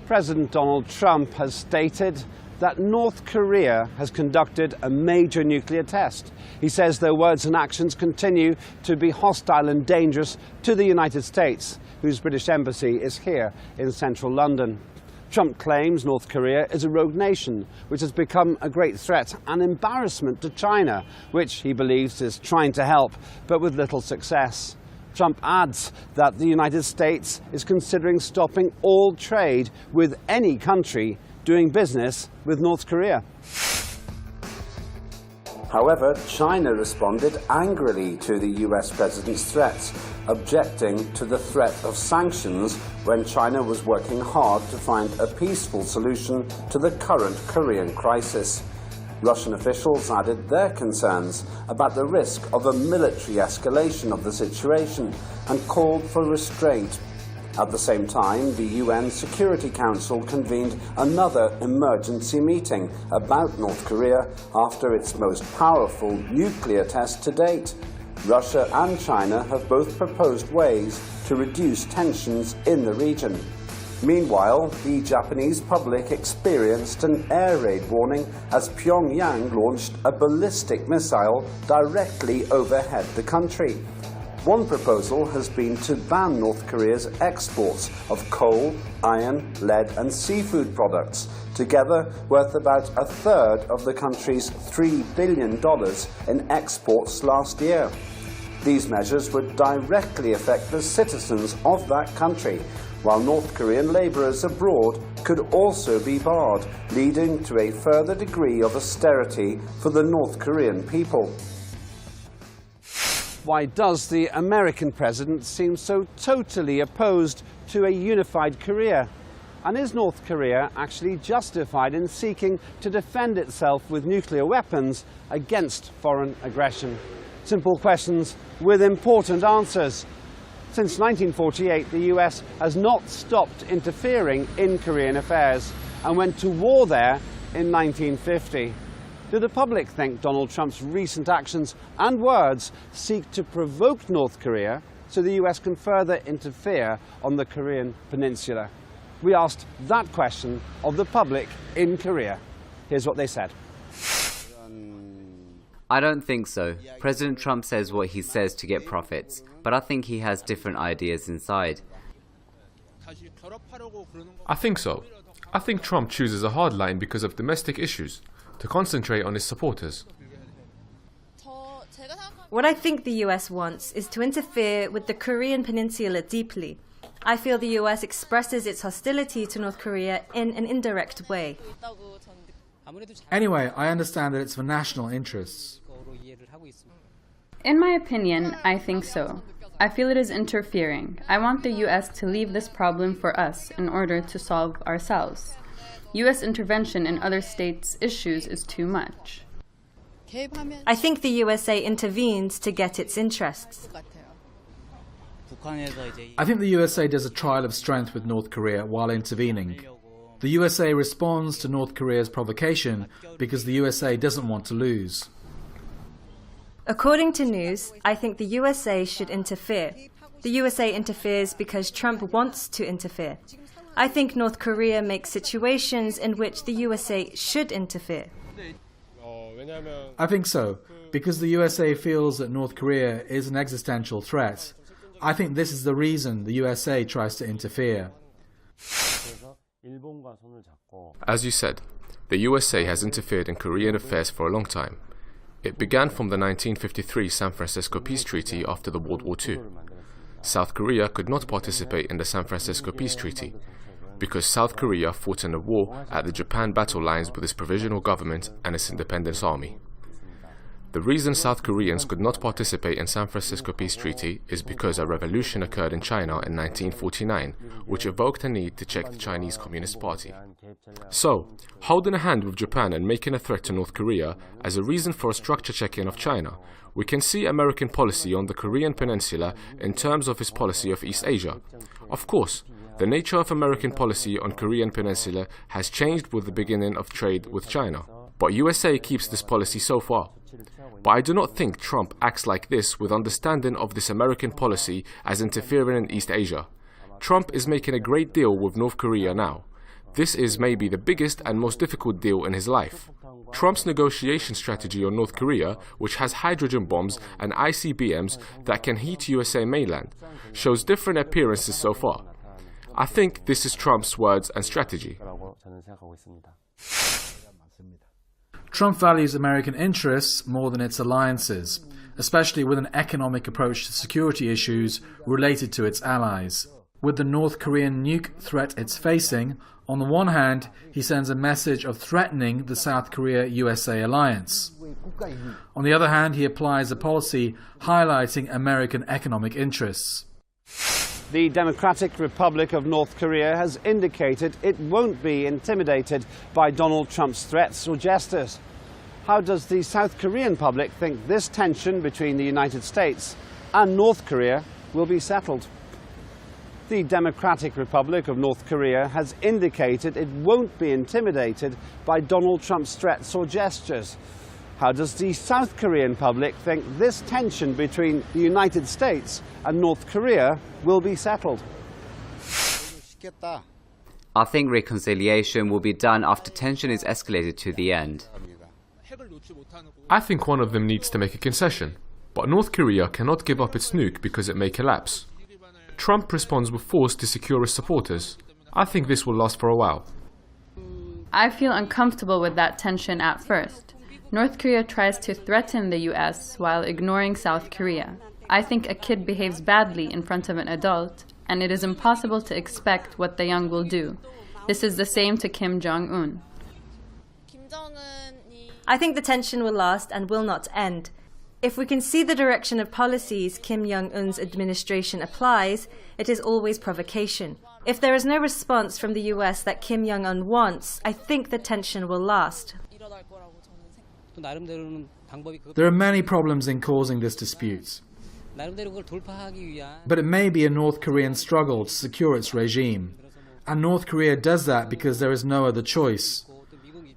President Donald Trump has stated that North Korea has conducted a major nuclear test. He says their words and actions continue to be hostile and dangerous to the United States, whose British embassy is here in central London. Trump claims North Korea is a rogue nation which has become a great threat and embarrassment to China, which he believes is trying to help, but with little success. Trump adds that the United States is considering stopping all trade with any country doing business with North Korea. However, China responded angrily to the US president's threats, objecting to the threat of sanctions when China was working hard to find a peaceful solution to the current Korean crisis. Russian officials added their concerns about the risk of a military escalation of the situation and called for restraint. At the same time, the UN Security Council convened another emergency meeting about North Korea after its most powerful nuclear test to date. Russia and China have both proposed ways to reduce tensions in the region. Meanwhile, the Japanese public experienced an air raid warning as Pyongyang launched a ballistic missile directly overhead the country. One proposal has been to ban North Korea's exports of coal, iron, lead and seafood products, together worth about a third of the country's $3 billion in exports last year. These measures would directly affect the citizens of that country, while North Korean labourers abroad could also be barred, leading to a further degree of austerity for the North Korean people. Why does the American president seem so totally opposed to a unified Korea? And is North Korea actually justified in seeking to defend itself with nuclear weapons against foreign aggression? Simple questions with important answers. Since 1948, the US has not stopped interfering in Korean affairs and went to war there in 1950. Do the public think Donald Trump's recent actions and words seek to provoke North Korea so the US can further interfere on the Korean peninsula? We asked that question of the public in Korea. Here's what they said. I don't think so. President Trump says what he says to get profits, but I think he has different ideas inside. I think so. I think Trump chooses a hard line because of domestic issues, to concentrate on his supporters. What I think the US wants is to interfere with the Korean peninsula deeply. I feel the US expresses its hostility to North Korea in an indirect way. Anyway, I understand that it's for national interests. In my opinion, I think so. I feel it is interfering. I want the US to leave this problem for us in order to solve ourselves. US intervention in other states' issues is too much. I think the USA intervenes to get its interests. I think the USA does a trial of strength with North Korea while intervening. The USA responds to North Korea's provocation because the USA doesn't want to lose. According to news, I think the USA should interfere. The USA interferes because Trump wants to interfere. I think North Korea makes situations in which the USA should interfere. I think so, because the USA feels that North Korea is an existential threat. I think this is the reason the USA tries to interfere. As you said, the USA has interfered in Korean affairs for a long time. It began from the 1953 San Francisco Peace Treaty after the World War II. South Korea could not participate in the San Francisco Peace Treaty because South Korea fought in a war at the Japan battle lines with its provisional government and its independence army. The reason South Koreans could not participate in San Francisco Peace Treaty is because a revolution occurred in China in 1949, which evoked a need to check the Chinese Communist Party. So, holding a hand with Japan and making a threat to North Korea as a reason for a structure check-in of China, we can see American policy on the Korean peninsula in terms of its policy of East Asia. Of course, the nature of American policy on Korean peninsula has changed with the beginning of trade with China, but USA keeps this policy so far. But I do not think Trump acts like this with understanding of this American policy as interfering in East Asia. Trump is making a great deal with North Korea now. This is maybe the biggest and most difficult deal in his life. Trump's negotiation strategy on North Korea, which has hydrogen bombs and ICBMs that can heat USA mainland, shows different appearances so far. I think this is Trump's words and strategy. Trump values American interests more than its alliances, especially with an economic approach to security issues related to its allies. With the North Korean nuke threat it's facing, on the one hand, he sends a message of threatening the South Korea-USA alliance. On the other hand, he applies a policy highlighting American economic interests. The Democratic Republic of North Korea has indicated it won't be intimidated by Donald Trump's threats or gestures. How does the South Korean public think this tension between the United States and North Korea will be settled? The Democratic Republic of North Korea has indicated it won't be intimidated by Donald Trump's threats or gestures. How does the South Korean public think this tension between the United States and North Korea will be settled? I think reconciliation will be done after tension is escalated to the end. I think one of them needs to make a concession, but North Korea cannot give up its nuke because it may collapse. Trump responds with force to secure his supporters. I think this will last for a while. I feel uncomfortable with that tension at first. North Korea tries to threaten the US while ignoring South Korea. I think a kid behaves badly in front of an adult, and it is impossible to expect what the young will do. This is the same to Kim Jong-un. I think the tension will last and will not end. If we can see the direction of policies Kim Jong-un's administration applies, it is always provocation. If there is no response from the US that Kim Jong-un wants, I think the tension will last. There are many problems in causing this dispute. But it may be a North Korean struggle to secure its regime. And North Korea does that because there is no other choice.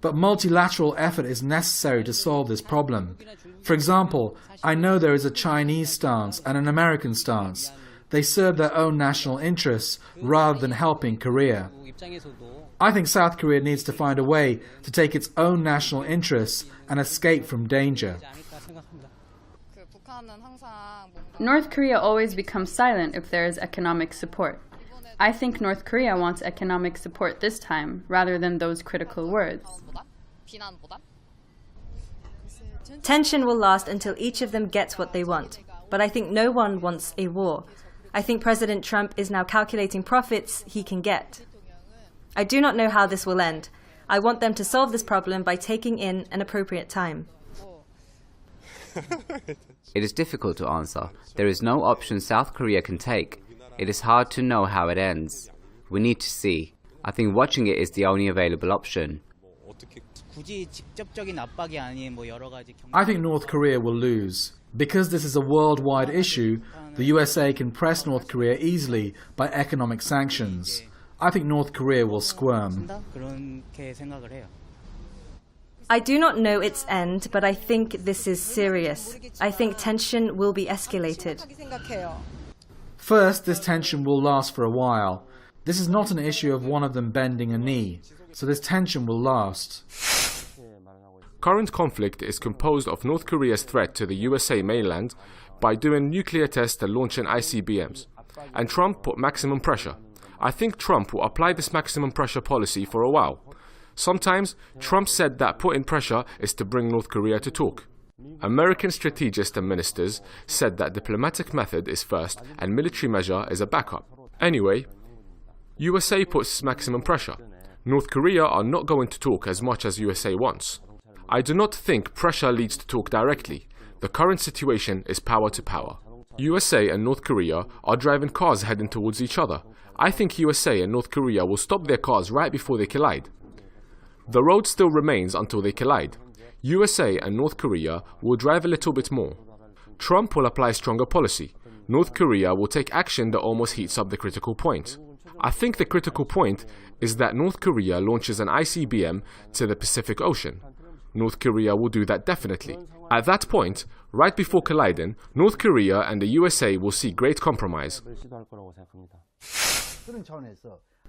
But multilateral effort is necessary to solve this problem. For example, I know there is a Chinese stance and an American stance. They serve their own national interests rather than helping Korea. I think South Korea needs to find a way to take its own national interests and escape from danger. North Korea always becomes silent if there is economic support. I think North Korea wants economic support this time, rather than those critical words. Tension will last until each of them gets what they want. But I think no one wants a war. I think President Trump is now calculating profits he can get. I do not know how this will end. I want them to solve this problem by taking in an appropriate time. It is difficult to answer. There is no option South Korea can take. It is hard to know how it ends. We need to see. I think watching it is the only available option. I think North Korea will lose. Because this is a worldwide issue, the USA can press North Korea easily by economic sanctions. I think North Korea will squirm. I do not know its end, but I think this is serious. I think tension will be escalated. First, this tension will last for a while. This is not an issue of one of them bending a knee, so this tension will last. Current conflict is composed of North Korea's threat to the USA mainland by doing nuclear tests and launching ICBMs. And Trump put maximum pressure. I think Trump will apply this maximum pressure policy for a while. Sometimes, Trump said that putting pressure is to bring North Korea to talk. American strategists and ministers said that diplomatic method is first and military measure is a backup. Anyway, USA puts maximum pressure. North Korea are not going to talk as much as USA wants. I do not think pressure leads to talk directly. The current situation is power to power. USA and North Korea are driving cars heading towards each other. I think USA and North Korea will stop their cars right before they collide. The road still remains until they collide. USA and North Korea will drive a little bit more. Trump will apply stronger policy. North Korea will take action that almost heats up the critical point. I think the critical point is that North Korea launches an ICBM to the Pacific Ocean. North Korea will do that definitely. At that point, right before colliding, North Korea and the USA will see great compromise.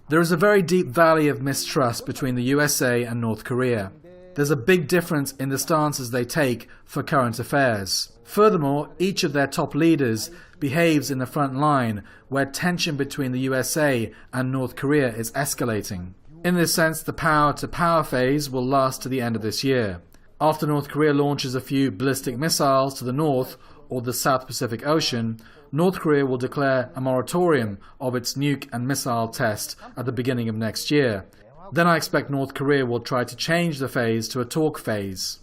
There is a very deep valley of mistrust between the USA and North Korea. There's a big difference in the stances they take for current affairs. Furthermore, each of their top leaders behaves in the front line where tension between the USA and North Korea is escalating. In this sense, the power-to-power phase will last to the end of this year. After North Korea launches a few ballistic missiles to the North or the South Pacific Ocean, North Korea will declare a moratorium of its nuke and missile test at the beginning of next year. Then I expect North Korea will try to change the phase to a talk phase.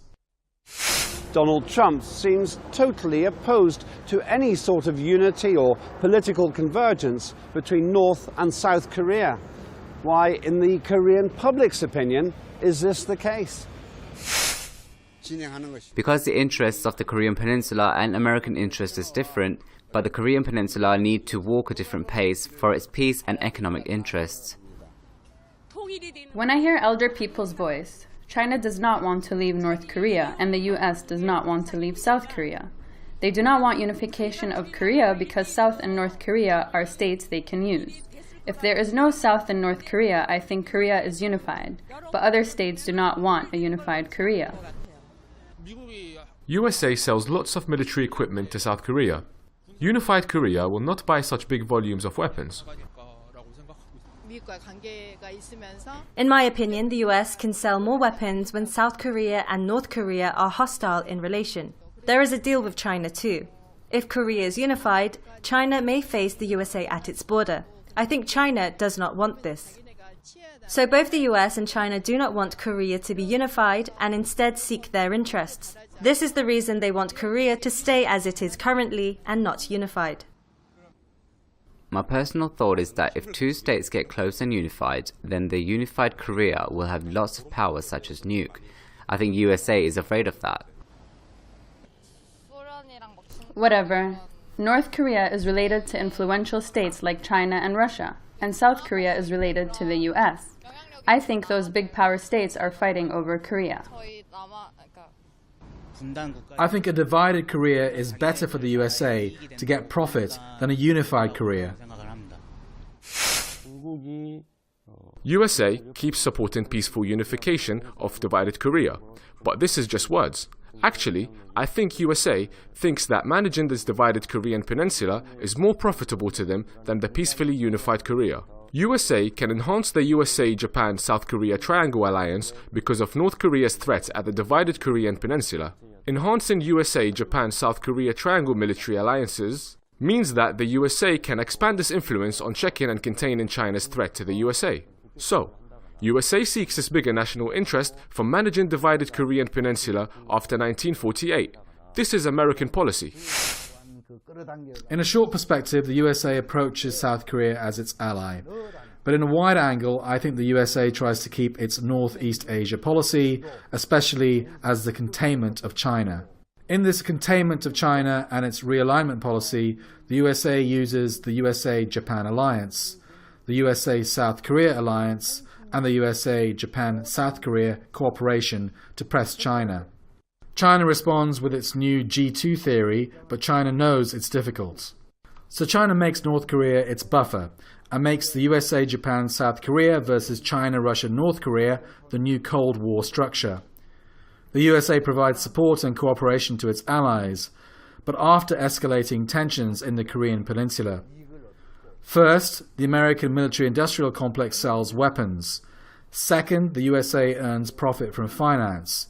Donald Trump seems totally opposed to any sort of unity or political convergence between North and South Korea. Why, in the Korean public's opinion, is this the case? Because the interests of the Korean Peninsula and American interests is different, but the Korean Peninsula need to walk a different pace for its peace and economic interests. When I hear elder people's voice, China does not want to leave North Korea and the US does not want to leave South Korea. They do not want unification of Korea because South and North Korea are states they can use. If there is no South and North Korea, I think Korea is unified, but other states do not want a unified Korea. USA sells lots of military equipment to South Korea. Unified Korea will not buy such big volumes of weapons. In my opinion, the US can sell more weapons when South Korea and North Korea are hostile in relation. There is a deal with China too. If Korea is unified, China may face the USA at its border. I think China does not want this. So both the US and China do not want Korea to be unified and instead seek their interests. This is the reason they want Korea to stay as it is currently and not unified. My personal thought is that if two states get close and unified, then the unified Korea will have lots of power such as nuke. I think USA is afraid of that. Whatever. North Korea is related to influential states like China and Russia, and South Korea is related to the US. I think those big power states are fighting over Korea. I think a divided Korea is better for the USA to get profit than a unified Korea. USA keeps supporting peaceful unification of divided Korea, but this is just words. Actually, I think USA thinks that managing this divided Korean peninsula is more profitable to them than the peacefully unified Korea. USA can enhance the USA-Japan-South Korea Triangle alliance because of North Korea's threat at the divided Korean peninsula. Enhancing USA-Japan-South Korea Triangle military alliances means that the USA can expand its influence on checking and containing China's threat to the USA. So, USA seeks its bigger national interest from managing divided Korean peninsula after 1948. This is American policy. In a short perspective, the USA approaches South Korea as its ally. But in a wide angle, I think the USA tries to keep its Northeast Asia policy, especially as the containment of China. In this containment of China and its realignment policy, the USA uses the USA-Japan alliance, the USA-South Korea alliance, and the USA-Japan-South Korea cooperation to press China. China responds with its new G2 theory, but China knows it's difficult. So China makes North Korea its buffer, and makes the USA-Japan-South Korea versus China-Russia-North Korea the new Cold War structure. The USA provides support and cooperation to its allies, but after escalating tensions in the Korean Peninsula. First, the American military-industrial complex sells weapons. Second, the USA earns profit from finance.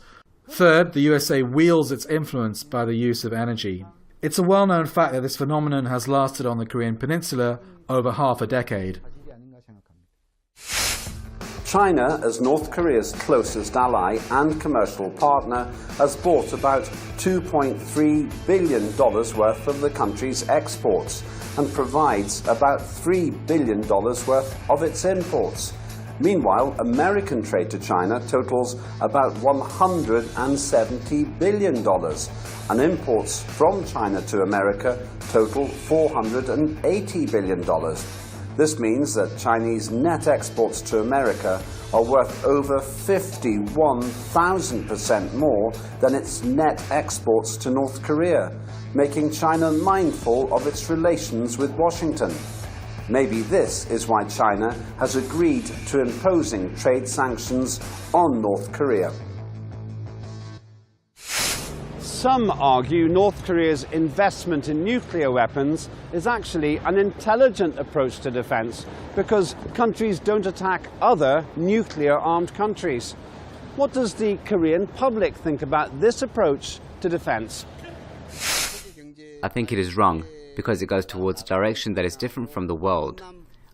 Third, the USA wields its influence by the use of energy. It's a well-known fact that this phenomenon has lasted on the Korean Peninsula over half a decade. China, as North Korea's closest ally and commercial partner, has bought about $2.3 billion worth of the country's exports and provides about $3 billion worth of its imports. Meanwhile, American trade to China totals about $170 billion, and imports from China to America total $480 billion. This means that Chinese net exports to America are worth over 51,000% more than its net exports to North Korea, making China mindful of its relations with Washington. Maybe this is why China has agreed to imposing trade sanctions on North Korea. Some argue North Korea's investment in nuclear weapons is actually an intelligent approach to defense because countries don't attack other nuclear-armed countries. What does the Korean public think about this approach to defense? I think it is wrong because it goes towards a direction that is different from the world.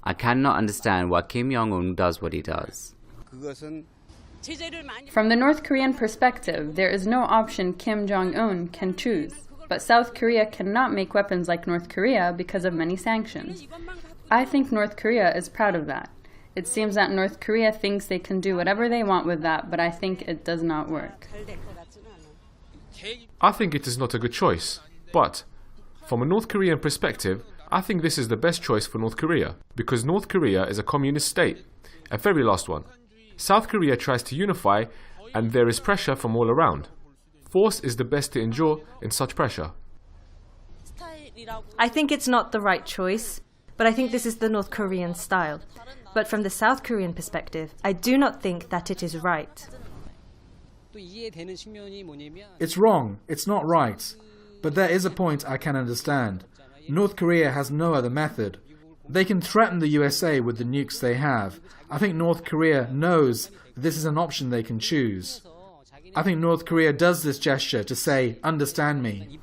I cannot understand why Kim Jong-un does what he does. From the North Korean perspective, there is no option Kim Jong-un can choose. But South Korea cannot make weapons like North Korea because of many sanctions. I think North Korea is proud of that. It seems that North Korea thinks they can do whatever they want with that, but I think it does not work. I think it is not a good choice, but from a North Korean perspective, I think this is the best choice for North Korea, because North Korea is a communist state. A very last one. South Korea tries to unify, and there is pressure from all around. Force is the best to endure in such pressure. I think it's not the right choice, but I think this is the North Korean style. But from the South Korean perspective, I do not think that it is right. It's wrong, it's not right. But there is a point I can understand. North Korea has no other method. They can threaten the USA with the nukes they have. I think North Korea knows this is an option they can choose. I think North Korea does this gesture to say, understand me.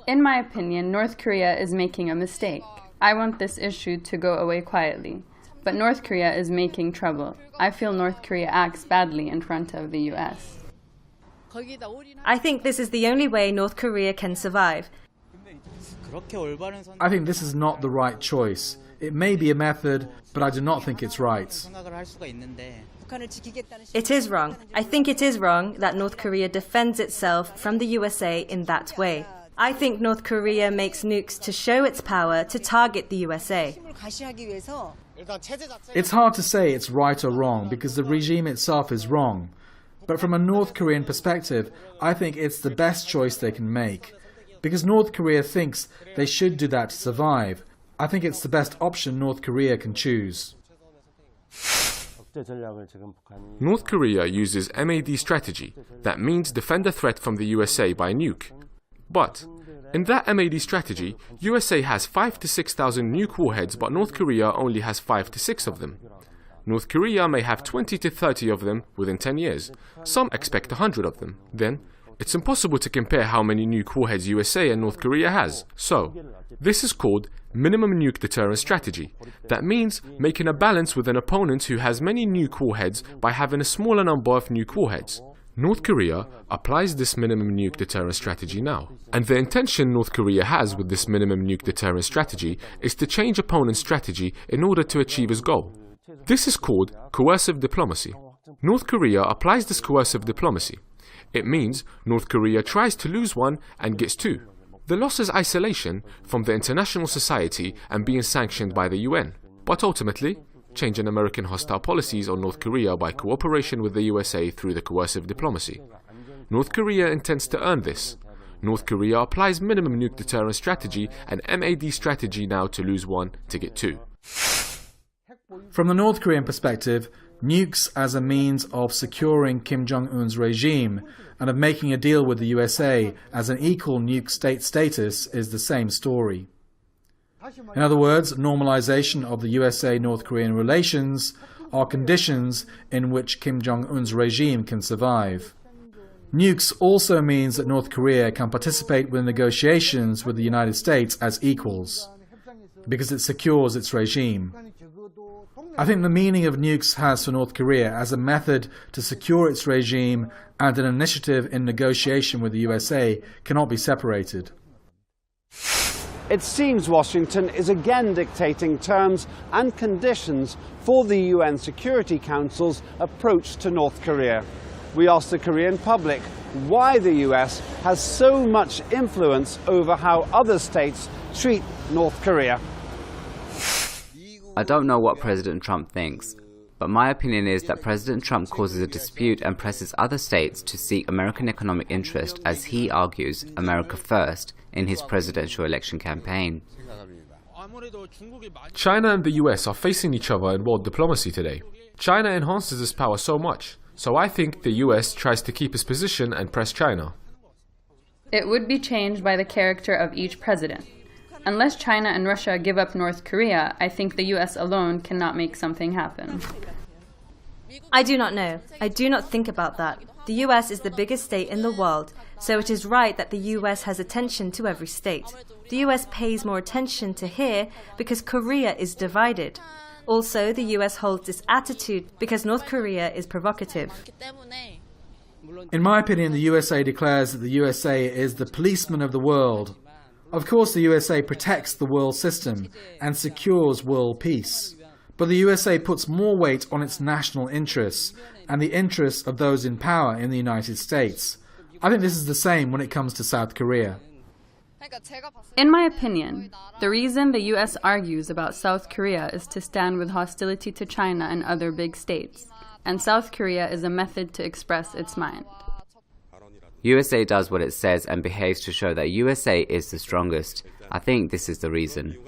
In my opinion, North Korea is making a mistake. I want this issue to go away quietly. But North Korea is making trouble. I feel North Korea acts badly in front of the US. I think this is the only way North Korea can survive. I think this is not the right choice. It may be a method, but I do not think it's right. It is wrong. I think it is wrong that North Korea defends itself from the USA in that way. I think North Korea makes nukes to show its power to target the USA. It's hard to say it's right or wrong because the regime itself is wrong. But from a North Korean perspective, I think it's the best choice they can make. Because North Korea thinks they should do that to survive. I think it's the best option North Korea can choose. North Korea uses MAD strategy, that means defend a threat from the USA by nuke. But in that MAD strategy, USA has 5,000 to 6,000 nuke warheads, but North Korea only has 5 to 6 of them. North Korea may have 20 to 30 of them within 10 years. Some expect 100 of them. Then, it's impossible to compare how many nuke warheads USA and North Korea has. So, this is called minimum nuke deterrence strategy. That means making a balance with an opponent who has many nuke warheads by having a smaller number of nuke warheads. North Korea applies this minimum nuke deterrence strategy now. And the intention North Korea has with this minimum nuke deterrence strategy is to change opponent's strategy in order to achieve his goal. This is called coercive diplomacy. North Korea applies this coercive diplomacy. It means North Korea tries to lose one and gets two. The loss is isolation from the international society and being sanctioned by the UN. But ultimately, changing American hostile policies on North Korea by cooperation with the USA through the coercive diplomacy. North Korea intends to earn this. North Korea applies minimum nuke deterrence strategy and MAD strategy now to lose one to get two. From the North Korean perspective, nukes as a means of securing Kim Jong-un's regime and of making a deal with the USA as an equal nuke state status is the same story. In other words, normalization of the USA-North Korean relations are conditions in which Kim Jong-un's regime can survive. Nukes also means that North Korea can participate with negotiations with the United States as equals, because it secures its regime. I think the meaning of nukes has for North Korea as a method to secure its regime and an initiative in negotiation with the USA cannot be separated. It seems Washington is again dictating terms and conditions for the UN Security Council's approach to North Korea. We asked the Korean public why the US has so much influence over how other states treat North Korea. I don't know what President Trump thinks, but my opinion is that President Trump causes a dispute and presses other states to seek American economic interest as he argues America first in his presidential election campaign. China and the US are facing each other in world diplomacy today. China enhances its power so much, so I think the US tries to keep its position and press China. It would be changed by the character of each president. Unless China and Russia give up North Korea, I think the US alone cannot make something happen. I do not know. I do not think about that. The US is the biggest state in the world, so it is right that the US has attention to every state. The US pays more attention to here because Korea is divided. Also, the US holds this attitude because North Korea is provocative. In my opinion, the USA declares that the USA is the policeman of the world. Of course, the USA protects the world system and secures world peace. But the USA puts more weight on its national interests and the interests of those in power in the United States. I think this is the same when it comes to South Korea. In my opinion, the reason the US argues about South Korea is to stand with hostility to China and other big states, and South Korea is a method to express its mind. USA does what it says and behaves to show that USA is the strongest. I think this is the reason.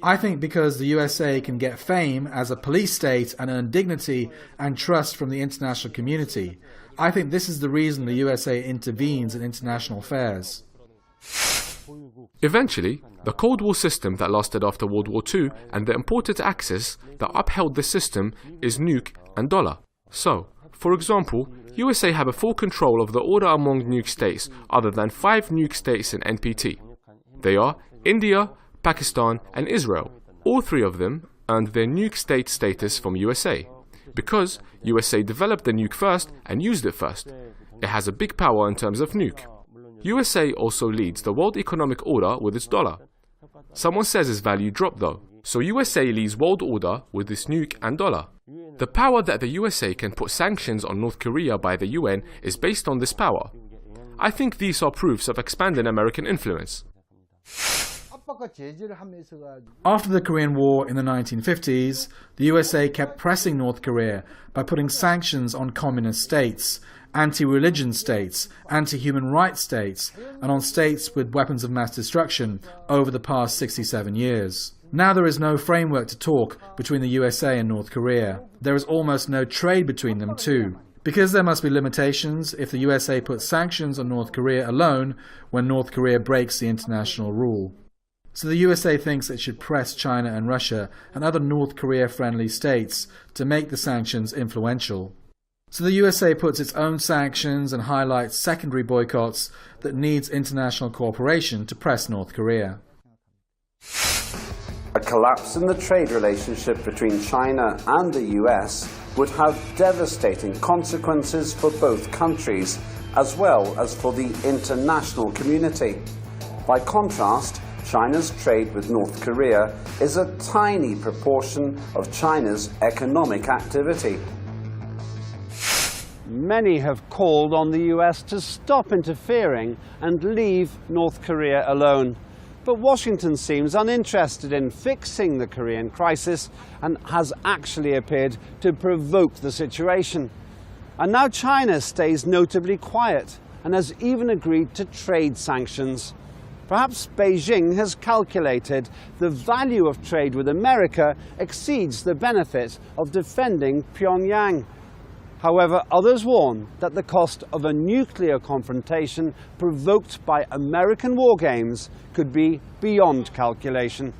I think because the USA can get fame as a police state and earn dignity and trust from the international community. I think this is the reason the USA intervenes in international affairs. Eventually, the Cold War system that lasted after World War II and the important axis that upheld this system is nuke and dollar. So, for example, USA have a full control of the order among nuke states other than 5 nuke states in NPT. They are India, Pakistan and Israel. All 3 of them earned their nuke state status from USA, because USA developed the nuke first and used it first. It has a big power in terms of nuke. USA also leads the world economic order with its dollar. Someone says its value dropped though, so USA leads world order with its nuke and dollar. The power that the USA can put sanctions on North Korea by the UN is based on this power. I think these are proofs of expanding American influence. After the Korean War in the 1950s, the USA kept pressing North Korea by putting sanctions on communist states, anti-religion states, anti-human rights states, and on states with weapons of mass destruction over the past 67 years. Now there is no framework to talk between the USA and North Korea. There is almost no trade between them too. Because there must be limitations if the USA puts sanctions on North Korea alone when North Korea breaks the international rule. So the USA thinks it should press China and Russia and other North Korea-friendly states to make the sanctions influential. So the USA puts its own sanctions and highlights secondary boycotts that needs international cooperation to press North Korea. A collapse in the trade relationship between China and the US would have devastating consequences for both countries, as well as for the international community. By contrast, China's trade with North Korea is a tiny proportion of China's economic activity. Many have called on the US to stop interfering and leave North Korea alone. But Washington seems uninterested in fixing the Korean crisis and has actually appeared to provoke the situation. And now China stays notably quiet and has even agreed to trade sanctions. Perhaps Beijing has calculated the value of trade with America exceeds the benefit of defending Pyongyang. However, others warn that the cost of a nuclear confrontation provoked by American war games could be beyond calculation.